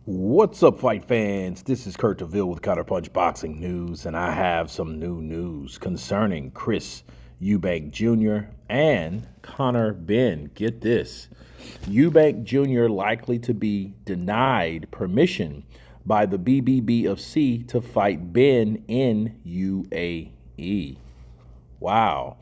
What's up, fight fans? This is Kurt DeVille with Counterpunch Boxing News, and I have some new news concerning Chris Eubank Jr. and Conor Benn. Get this. Eubank Jr. likely to be denied permission by the BBBofC to fight Benn in UAE. Wow.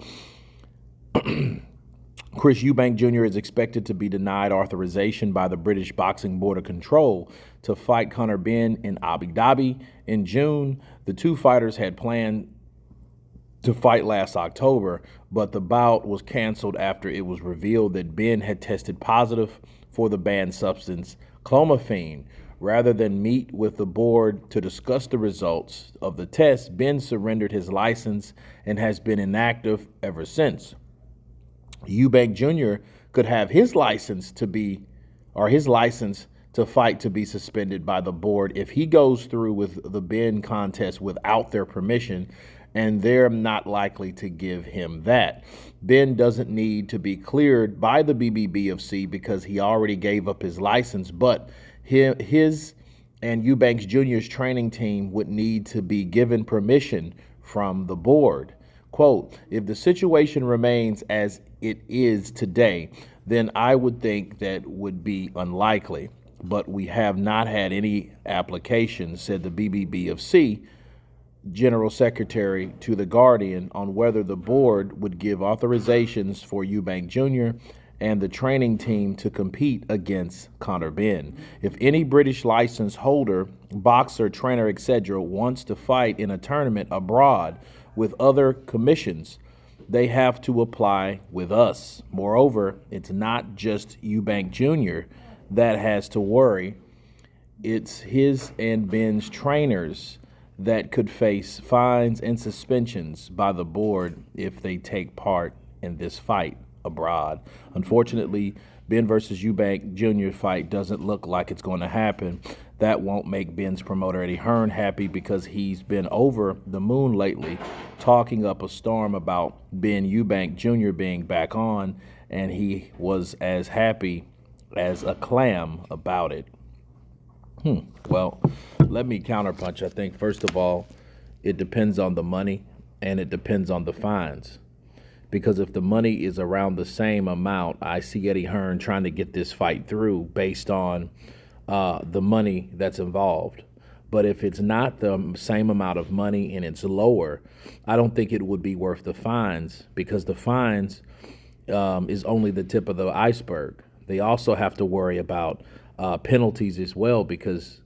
Chris Eubank Jr. is expected to be denied authorization by the British Boxing Board of Control to fight Conor Benn in Abu Dhabi in June. The two fighters had planned to fight last October, but the bout was canceled after it was revealed that Benn had tested positive for the banned substance clomiphene. Rather than meet with the board to discuss the results of the test, Benn surrendered his license and has been inactive ever since. Eubank Jr. could have his license to fight to be suspended by the board if he goes through with the Benn contest without their permission, and they're not likely to give him that. Benn doesn't need to be cleared by the BBBofC because he already gave up his license, but his and Eubank Jr.'s training team would need to be given permission from the board. Quote, if the situation remains as it is today, then I would think that would be unlikely. But we have not had any applications, said the BBBofC General Secretary to The Guardian, on whether the board would give authorizations for Eubank Jr. and the training team to compete against Conor Benn. If any British license holder, boxer, trainer, etc. wants to fight in a tournament abroad with other commissions, they have to apply with us. Moreover, it's not just Eubank Jr. that has to worry. It's his and Benn's trainers that could face fines and suspensions by the board if they take part in this fight abroad. Unfortunately, Benn versus Eubank Jr. fight doesn't look like it's going to happen. That won't make Benn's promoter Eddie Hearn happy because he's been over the moon lately, talking up a storm about Benn Eubank Jr. being back on, and he was as happy as a clam about it. Well, let me counterpunch. I think, first of all, it depends on the money and it depends on the fines. Because if the money is around the same amount, I see Eddie Hearn trying to get this fight through based on the money that's involved. But if it's not the same amount of money and it's lower, I don't think it would be worth the fines, because the fines is only the tip of the iceberg. They also have to worry about penalties as well, because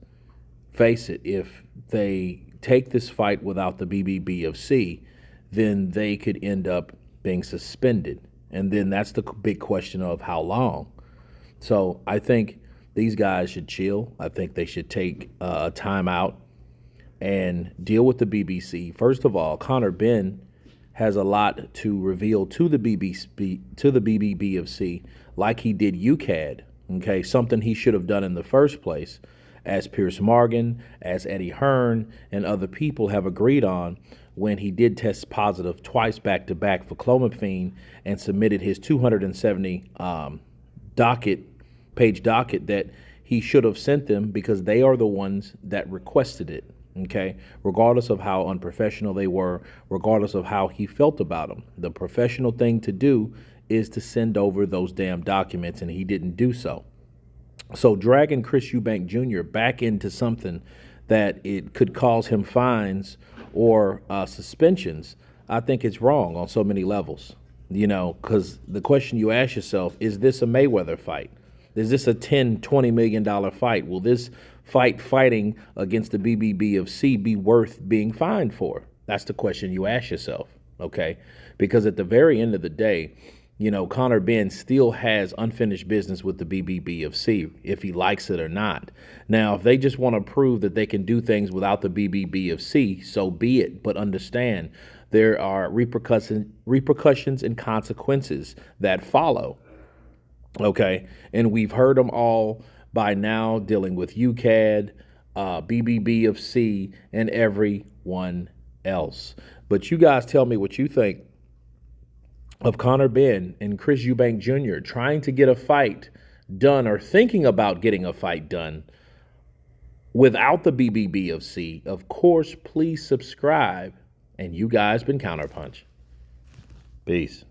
face it, if they take this fight without the BBBofC, then they could end up being suspended. And then that's the big question of how long. So I think these guys should chill. I think they should take a timeout and deal with the BBC. First of all, Conor Benn has a lot to reveal to the BBBofC, like he did UCAD. Okay, something he should have done in the first place, as Pierce Morgan, as Eddie Hearn, and other people have agreed on, when he did test positive twice back-to-back for clomiphene and submitted his 270 page docket that he should have sent them, because they are the ones that requested it, okay? Regardless of how unprofessional they were, regardless of how he felt about them. The professional thing to do is to send over those damn documents, and he didn't do so. So dragging Chris Eubank Jr. back into something that it could cause him fines or suspensions, I think it's wrong on so many levels. You know, because the question you ask yourself, is this a Mayweather fight? Is this a $10-20 million fight? Will this fighting against the BBBofC be worth being fined for? That's the question you ask yourself, okay? Because at the very end of the day, you know, Conor Benn still has unfinished business with the BBBofC, if he likes it or not. Now, if they just want to prove that they can do things without the BBBofC, so be it. But understand, there are repercussions and consequences that follow, okay? And we've heard them all by now, dealing with UCAD, BBBofC, and everyone else. But you guys tell me what you think of Conor Benn and Chris Eubank Jr. trying to get a fight done, or thinking about getting a fight done without the BBB of C. Of course, please subscribe. And you guys been Counterpunch. Peace.